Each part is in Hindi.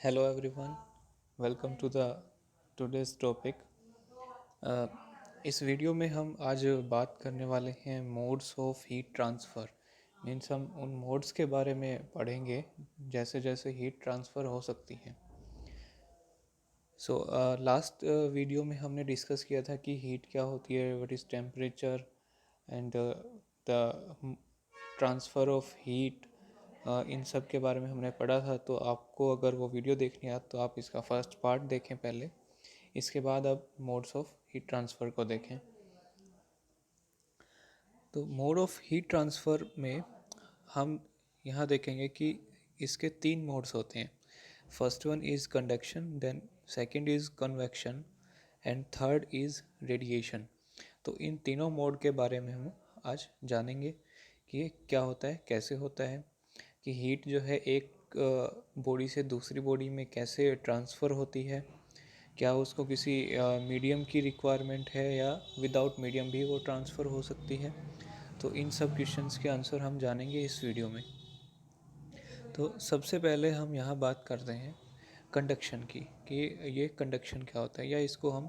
Hello everyone, welcome to the today's topic. अ, इस वीडियो में हम आज बात करने वाले हैं modes of heat transfer. Means हम उन मोड्स के बारे में पढ़ेंगे जैसे जैसे हीट ट्रांसफ़र हो सकती हैं। लास्ट वीडियो में हमने डिस्कस किया था कि हीट क्या होती है, what is temperature and the transfer of heat. इन सब के बारे में हमने पढ़ा था। तो आपको अगर वो वीडियो देखनी है तो आप इसका फर्स्ट पार्ट देखें पहले, इसके बाद आप मोड्स ऑफ हीट ट्रांसफ़र को देखें। तो मोड ऑफ हीट ट्रांसफ़र में हम यहाँ देखेंगे कि इसके तीन मोड्स होते हैं। First one is conduction, then second is convection and third is radiation. तो इन तीनों मोड के बारे में हम आज जानेंगे कि ये क्या होता है, कैसे होता है, कि हीट जो है एक बॉडी से दूसरी बॉडी में कैसे ट्रांसफ़र होती है, क्या उसको किसी मीडियम की रिक्वायरमेंट है या विदाउट मीडियम भी वो ट्रांसफ़र हो सकती है। तो इन सब क्वेश्चंस के आंसर हम जानेंगे इस वीडियो में। तो सबसे पहले हम यहाँ बात करते हैं कंडक्शन की, कि ये कंडक्शन क्या होता है, या इसको हम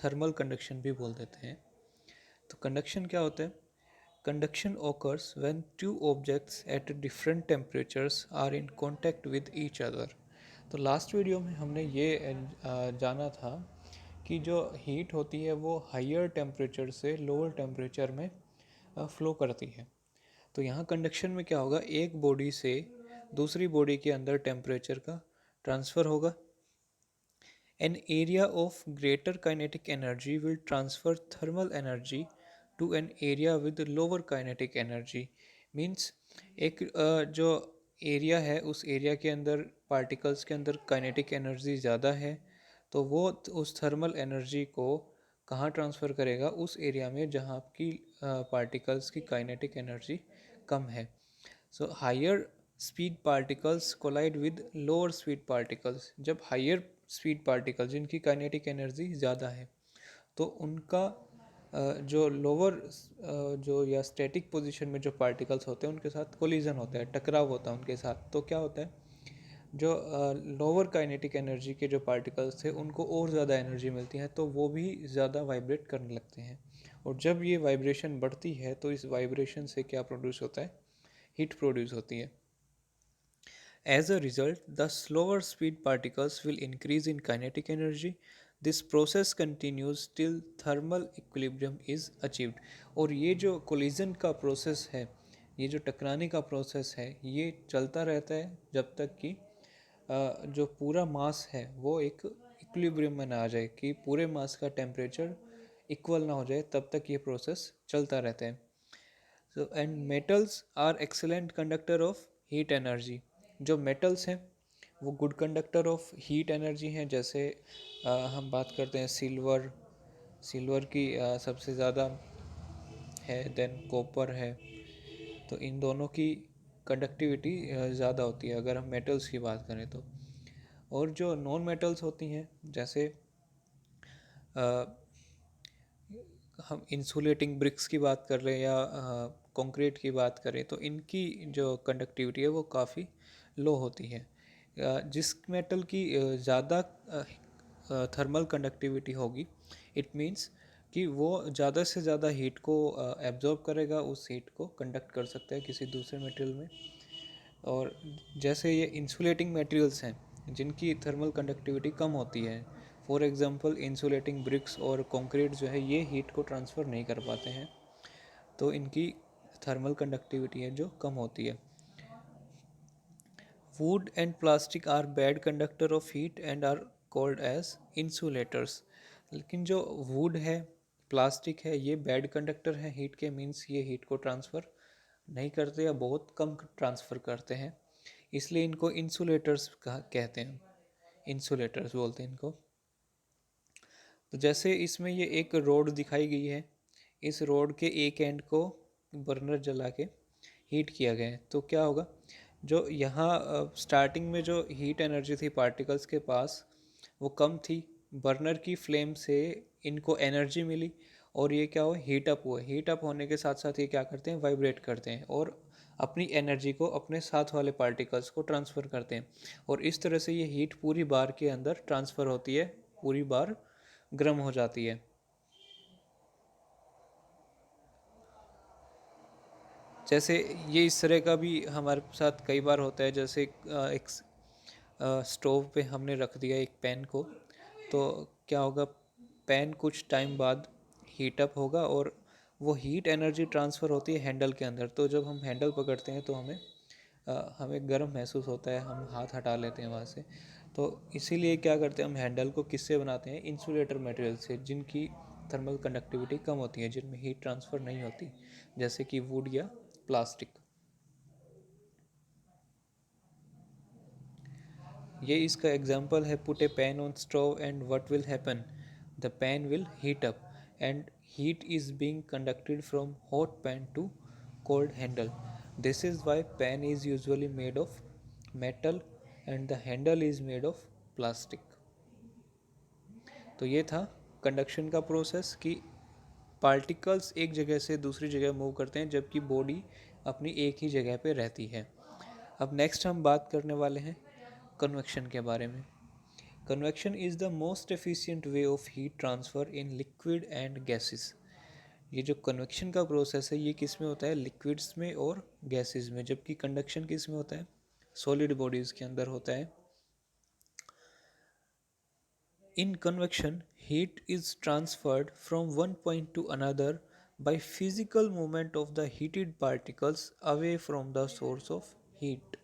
थर्मल कंडक्शन भी बोल देते हैं। तो कंडक्शन क्या होता है? Conduction occurs when two objects at different temperatures are in contact with each other। तो लास्ट वीडियो में हमने ये जाना था कि जो हीट होती है वो हायर टेम्परेचर से लोअर टेम्परेचर में फ्लो करती है। तो यहाँ कंडक्शन में क्या होगा, एक बॉडी से दूसरी बॉडी के अंदर टेम्परेचर का ट्रांसफ़र होगा। An area of greater kinetic energy will transfer thermal energy to an area with lower kinetic energy। Means एक जो एरिया है उस एरिया के अंदर पार्टिकल्स के अंदर काइनेटिक एनर्जी ज़्यादा है, तो वो उस थर्मल एनर्जी को कहाँ ट्रांसफ़र करेगा, उस एरिया में जहाँ की पार्टिकल्स की काइनेटिक एनर्जी कम है। So higher speed particles collide with lower speed particles. जब हायर स्पीड पार्टिकल जिनकी काइनेटिक एनर्जी ज़्यादा है, तो उनका जो लोअर जो या स्टैटिक पोजीशन में जो पार्टिकल्स होते हैं उनके साथ कोलिजन होता है, टकराव होता है उनके साथ। तो क्या होता है, जो लोअर काइनेटिक एनर्जी के जो पार्टिकल्स थे उनको और ज़्यादा एनर्जी मिलती है, तो वो भी ज़्यादा वाइब्रेट करने लगते हैं। और जब ये वाइब्रेशन बढ़ती है तो इस वाइब्रेशन से क्या प्रोड्यूस होता है, हीट प्रोड्यूस होती है। As a result, the slower speed particles will increase in kinetic energy. This process continues till thermal equilibrium is achieved। और ये जो कोलिजन का प्रोसेस है, ये जो टकराने का प्रोसेस है, ये चलता रहता है जब तक कि जो पूरा मास है वो एक इक्विलिब्रियम में ना आ जाए, कि पूरे मास का टेम्परेचर इक्वल ना हो जाए, तब तक ये प्रोसेस चलता रहता है। So and metals are excellent conductor of heat energy. जो मेटल्स हैं वो good conductor of heat energy हैं। जैसे हम बात करते हैं सिल्वर, सिल्वर की सबसे ज़्यादा है, देन कॉपर है। तो इन दोनों की कंडक्टिविटी ज़्यादा होती है अगर हम मेटल्स की बात करें तो। और जो नॉन मेटल्स होती हैं, जैसे हम इंसुलेटिंग ब्रिक्स की बात कर रहे हैं या कंक्रीट की बात करें, तो इनकी जो कंडक्टिविटी है वो काफ़ी लो होती है। जिस मेटल की ज़्यादा थर्मल कंडक्टिविटी होगी, इट मीन्स कि वो ज़्यादा से ज़्यादा हीट को एब्जॉर्ब करेगा, उस हीट को कंडक्ट कर सकता है किसी दूसरे मटेरियल में। और जैसे ये इंसुलेटिंग मटेरियल्स हैं जिनकी थर्मल कंडक्टिविटी कम होती है, फॉर एग्जांपल इंसुलेटिंग ब्रिक्स और कंक्रीट जो है, ये हीट को ट्रांसफ़र नहीं कर पाते हैं, तो इनकी थर्मल कंडक्टिविटी है जो कम होती है। Wood and plastic are bad conductor of heat and are called as insulators. लेकिन जो वुड है, प्लास्टिक है, ये बैड कंडक्टर है हीट के, मीन्स ये हीट को ट्रांसफ़र नहीं करते या बहुत कम ट्रांसफ़र करते हैं, इसलिए इनको इंसुलेटर्स कहते हैं, इंसुलेटर्स बोलते हैं इनको। तो जैसे इसमें ये एक रोड दिखाई गई है, इस रोड के एक एंड को बर्नर जला के हीट किया गया है, तो क्या होगा, जो यहाँ स्टार्टिंग में जो हीट एनर्जी थी पार्टिकल्स के पास वो कम थी, बर्नर की फ्लेम से इनको एनर्जी मिली और ये क्या हुआ, हीट अप हुआ। हीट अप होने के साथ साथ ये क्या करते हैं, वाइब्रेट करते हैं और अपनी एनर्जी को अपने साथ वाले पार्टिकल्स को ट्रांसफ़र करते हैं, और इस तरह से ये हीट पूरी बार के अंदर ट्रांसफ़र होती है, पूरी बार गर्म हो जाती है। जैसे ये इस तरह का भी हमारे साथ कई बार होता है, जैसे एक स्टोव पे हमने रख दिया एक पैन को, तो क्या होगा, पैन कुछ टाइम बाद हीट अप होगा और वो हीट एनर्जी ट्रांसफ़र होती है हैंडल के अंदर। तो जब हम हैंडल पकड़ते हैं तो हमें गर्म महसूस होता है, हम हाथ हटा लेते हैं वहाँ से। तो इसीलिए क्या करते हैं, हम हैंडल को किससे बनाते हैं, इंसुलेटर मटेरियल से, जिनकी थर्मल कंडक्टिविटी कम होती है, जिनमें हीट ट्रांसफ़र नहीं होती, जैसे कि वुड या प्लास्टिक। ये इसका एग्जांपल है, put A pan on stove and what will happen, the pan will heat up and heat is being conducted from hot pan to cold handle. This is why pan is usually made of metal and the handle is made of plastic. तो ये था कंडक्शन का प्रोसेस, कि पार्टिकल्स एक जगह से दूसरी जगह मूव करते हैं जबकि बॉडी अपनी एक ही जगह पे रहती है। अब नेक्स्ट हम बात करने वाले हैं कन्वेक्शन के बारे में। Convection is the most efficient way of heat transfer in liquid and gases. ये जो कन्वेक्शन का प्रोसेस है, ये किस में होता है, लिक्विड्स में और गैसेस में, जबकि कंडक्शन किस में होता है, सॉलिड बॉडीज़ के अंदर होता है। In convection, heat is transferred from one point to another by physical movement of the heated particles away from the source of heat.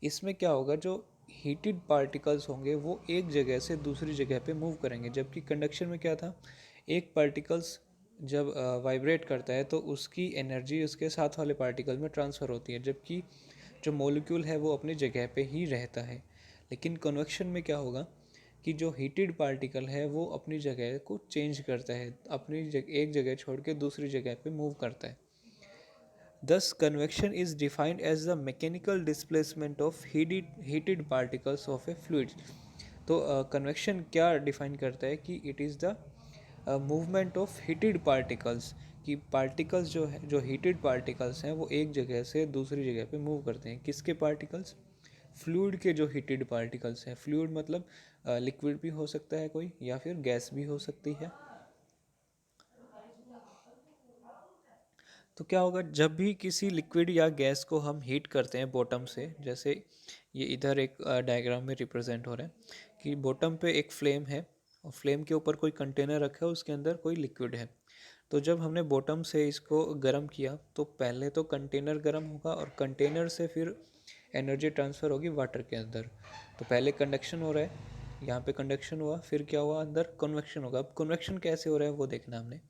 इसमें क्या होगा, जो हीटेड पार्टिकल्स होंगे वो एक जगह से दूसरी जगह पे मूव करेंगे, जबकि कंडक्शन में क्या था, एक पार्टिकल्स जब वाइब्रेट करता है तो उसकी एनर्जी उसके साथ वाले पार्टिकल में ट्रांसफ़र होती है, जबकि जो मॉलिक्यूल है वो अपनी जगह पे ही रहता है। लेकिन कन्वेक्शन में क्या होगा कि जो हीटेड पार्टिकल है वो अपनी जगह को चेंज करता है, एक जगह छोड़ के दूसरी जगह पे मूव करता है। Thus, convection is defined as the mechanical displacement of heated particles of a fluid. तो कन्वेक्शन क्या डिफाइन करता है कि it is the movement of heated particles, कि पार्टिकल्स जो है, जो हीटेड पार्टिकल्स हैं वो एक जगह से दूसरी जगह पे मूव करते हैं। किसके पार्टिकल्स, फ्लूइड के जो हीटेड पार्टिकल्स हैं। फ्लूइड मतलब लिक्विड भी हो सकता है कोई, या फिर गैस भी हो सकती है। तो क्या होगा, जब भी किसी लिक्विड या गैस को हम हीट करते हैं बॉटम से, जैसे ये इधर एक डायग्राम में रिप्रेजेंट हो रहा है कि बॉटम पे एक फ्लेम है और फ्लेम के ऊपर कोई कंटेनर रखा है, उसके अंदर कोई लिक्विड है। तो जब हमने बॉटम से इसको गर्म किया तो पहले तो कंटेनर गर्म होगा और कंटेनर से फिर एनर्जी ट्रांसफ़र होगी वाटर के अंदर। तो पहले कंडक्शन हो रहा है, यहाँ पे कंडक्शन हुआ, फिर क्या हुआ, अंदर कन्वेक्शन होगा। अब कन्वेक्शन कैसे हो रहा है वो देखना हमने,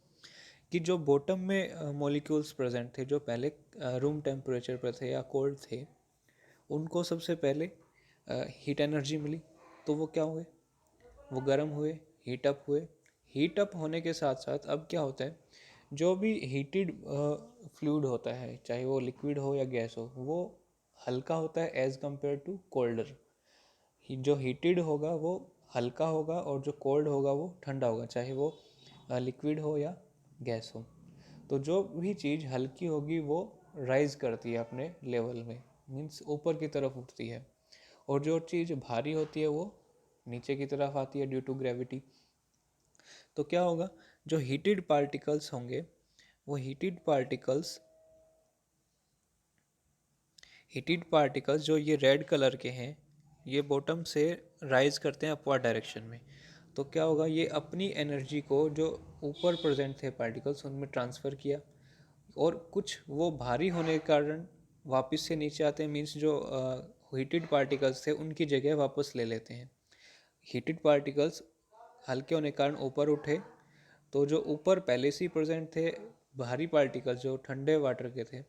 कि जो बॉटम में मॉलिक्यूल्स प्रेजेंट थे, जो पहले रूम टेम्परेचर पर थे या कोल्ड थे, उनको सबसे पहले हीट एनर्जी मिली, तो वो क्या हुए, वो गर्म हुए, हीट अप हुए। हीट अप होने के साथ साथ अब क्या होता है, जो भी हीटेड फ्लूइड होता है, चाहे वो लिक्विड हो या गैस हो, वो हल्का होता है एज़ कम्पेयर टू कोल्डर। जो हीटेड होगा वो हल्का होगा और जो कोल्ड होगा वो ठंडा होगा, चाहे वो लिक्विड हो या गैस हो। तो जो भी चीज़ हल्की होगी वो राइज करती है अपने लेवल में, मीन्स ऊपर की तरफ उठती है, और जो चीज़ भारी होती है वो नीचे की तरफ आती है ड्यू टू ग्रेविटी। तो क्या होगा, जो हीटेड पार्टिकल्स होंगे, वो हीटेड पार्टिकल्स जो ये रेड कलर के हैं, ये बॉटम से राइज करते हैं अपवर्ड डायरेक्शन में। तो क्या होगा, ये अपनी एनर्जी को जो ऊपर प्रेजेंट थे पार्टिकल्स उनमें ट्रांसफ़र किया, और कुछ वो भारी होने के कारण वापस से नीचे आते हैं, मीन्स जो हीटेड पार्टिकल्स थे उनकी जगह वापस ले लेते हैं। हीटेड पार्टिकल्स हल्के होने के कारण ऊपर उठे, तो जो ऊपर पहले से ही प्रेजेंट थे भारी पार्टिकल्स जो ठंडे वाटर के थे,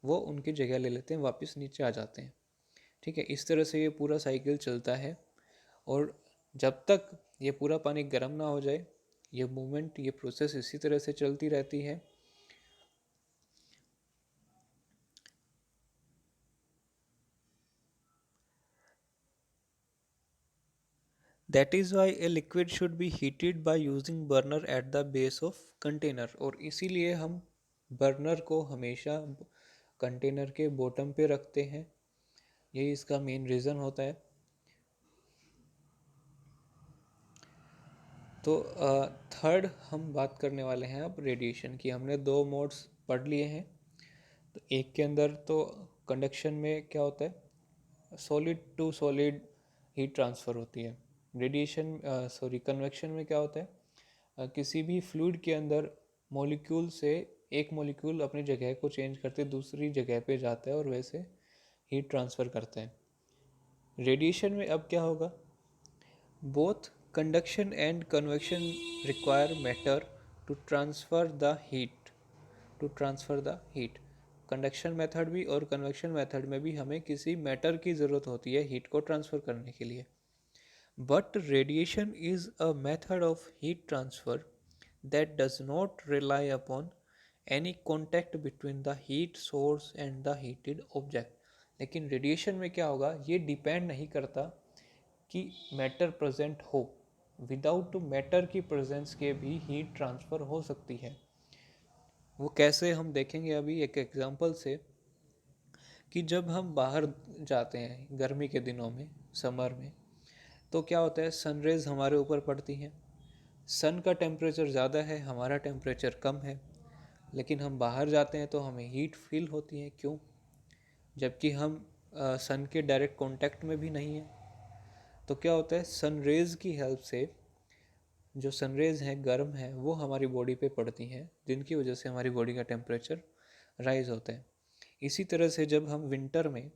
वो उनकी जगह ले लेते हैं, वापस नीचे आ जाते हैं। ठीक है, इस तरह से ये पूरा साइकिल चलता है, और जब तक ये पूरा पानी गर्म ना हो जाए, ये मूवमेंट, ये प्रोसेस इसी तरह से चलती रहती है। That is why a liquid should be heated by using burner at the base of container, और इसीलिए हम बर्नर को हमेशा कंटेनर के बॉटम पे रखते हैं, यही इसका मेन रीज़न होता है। तो थर्ड हम बात करने वाले हैं अब रेडिएशन की। हमने दो मोड्स पढ़ लिए हैं। तो एक के अंदर तो कंडक्शन में क्या होता है, solid to solid heat transfer होती है। रेडिएशन कन्वेक्शन में क्या होता है, किसी भी फ्लूइड के अंदर मॉलिक्यूल से एक मॉलिक्यूल अपनी जगह को चेंज करते दूसरी जगह पे जाता है और वैसे हीट ट्रांसफ़र करते हैं। रेडिएशन में अब क्या होगा, both conduction and convection require matter to transfer the heat conduction method भी और कन्वेक्शन मेथड में भी हमें किसी मैटर की ज़रूरत होती है हीट को ट्रांसफ़र करने के लिए। But radiation is a method of heat transfer that does not rely upon any contact between the heat source and the heated object. लेकिन रेडिएशन में क्या होगा, ये डिपेंड नहीं करता कि मैटर प्रेजेंट हो, विदाउट मैटर की प्रेजेंस के भी हीट ट्रांसफ़र हो सकती है। वो कैसे हम देखेंगे अभी एक एग्जांपल से, कि जब हम बाहर जाते हैं गर्मी के दिनों में, समर में, तो क्या होता है, सनरेज हमारे ऊपर पड़ती हैं। सन का टेम्परेचर ज़्यादा है, हमारा टेम्परेचर कम है, लेकिन हम बाहर जाते हैं तो हमें हीट फील होती है। क्यों? जबकि हम सन के डायरेक्ट कांटेक्ट में भी नहीं है। तो क्या होता है, सनरेज की हेल्प से जो सनरेज हैं गर्म है वो हमारी बॉडी पे पड़ती हैं, जिनकी वजह से हमारी बॉडी का टेम्परेचर राइज होता है। इसी तरह से जब हम विंटर में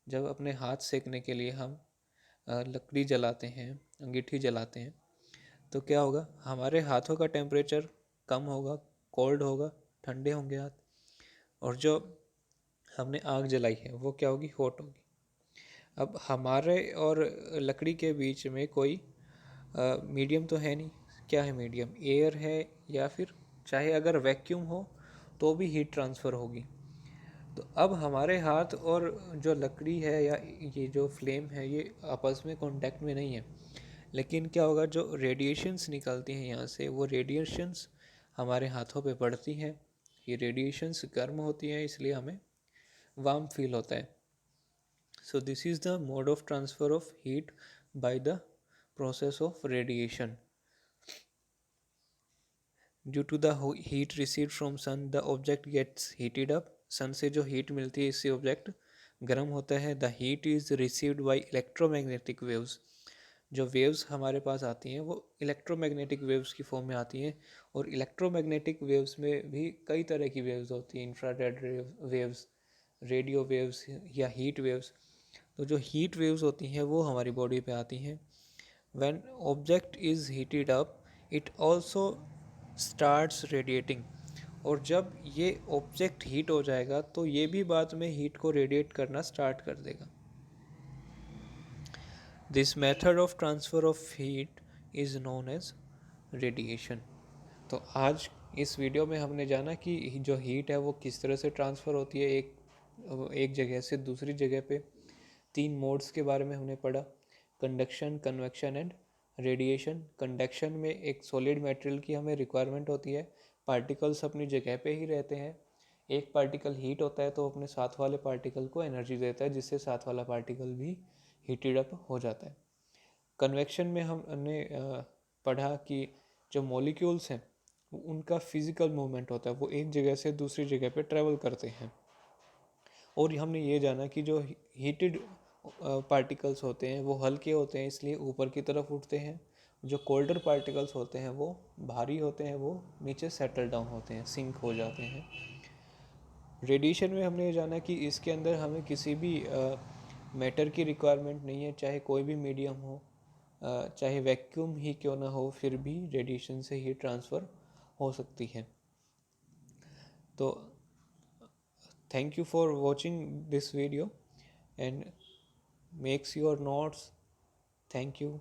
जब अपने हाथ सेकने के लिए हम लकड़ी जलाते हैं, अंगीठी जलाते हैं, तो क्या होगा, हमारे हाथों का टेम्परेचर कम होगा, कोल्ड होगा, ठंडे होंगे हाथ, और जो हमने आग जलाई है वो क्या होगी, हॉट होगी। अब हमारे और लकड़ी के बीच में कोई मीडियम तो है नहीं। क्या है मीडियम, एयर है, या फिर चाहे अगर वैक्यूम हो तो भी हीट ट्रांसफ़र होगी। तो अब हमारे हाथ और जो लकड़ी है या ये जो फ्लेम है ये आपस में कांटेक्ट में नहीं है, लेकिन क्या होगा, जो रेडिएशंस निकलती हैं यहाँ से, वो रेडिएशंस हमारे हाथों पे पड़ती हैं। ये रेडिएशंस गर्म होती हैं, इसलिए हमें वार्म फील होता है। So this is the mode of transfer of heat by the process of radiation. Due to the heat received from sun, the object gets heated up. sun से जो heat मिलती है इससे object गर्म होता है। The heat is received by electromagnetic waves. जो waves हमारे पास आती हैं वो electromagnetic waves की फॉर्म में आती हैं, और electromagnetic waves में भी कई तरह की waves होती हैं, infrared waves, रेडियो वेव्स या हीट वेव्स। तो जो हीट वेव्स होती हैं वो हमारी बॉडी पे आती हैं। When object is heated up it also starts radiating, और जब ये ऑब्जेक्ट हीट हो जाएगा तो ये भी बाद में हीट को रेडिएट करना स्टार्ट कर देगा। This method of transfer of heat is known as radiation. तो आज इस वीडियो में हमने जाना कि जो हीट है वो किस तरह से ट्रांसफ़र होती है एक जगह से दूसरी जगह पे। तीन मोड्स के बारे में हमने पढ़ा, conduction, convection and radiation. Conduction में एक सॉलिड मटेरियल की हमें रिक्वायरमेंट होती है, पार्टिकल्स अपनी जगह पे ही रहते हैं। एक पार्टिकल हीट होता है तो अपने साथ वाले पार्टिकल को एनर्जी देता है, जिससे साथ वाला पार्टिकल भी हीटेड अप हो जाता है। कन्वेक्शन में हमने पढ़ा कि जो मॉलिक्यूल्स हैं उनका फिजिकल मूवमेंट होता है, वो एक जगह से दूसरी जगह पे ट्रैवल करते हैं। और हमने ये जाना कि जो हीटेड पार्टिकल्स होते हैं वो हल्के होते हैं, इसलिए ऊपर की तरफ उठते हैं। जो कोल्डर पार्टिकल्स होते हैं वो भारी होते हैं, वो नीचे सेटल डाउन होते हैं, सिंक हो जाते हैं। रेडिएशन में हमने ये जाना कि इसके अंदर हमें किसी भी मैटर की रिक्वायरमेंट नहीं है, चाहे कोई भी मीडियम हो, चाहे वैक्यूम ही क्यों ना हो, फिर भी रेडिएशन से हीट ट्रांसफ़र हो सकती है। तो thank you for watching this video and makes your notes. Thank you.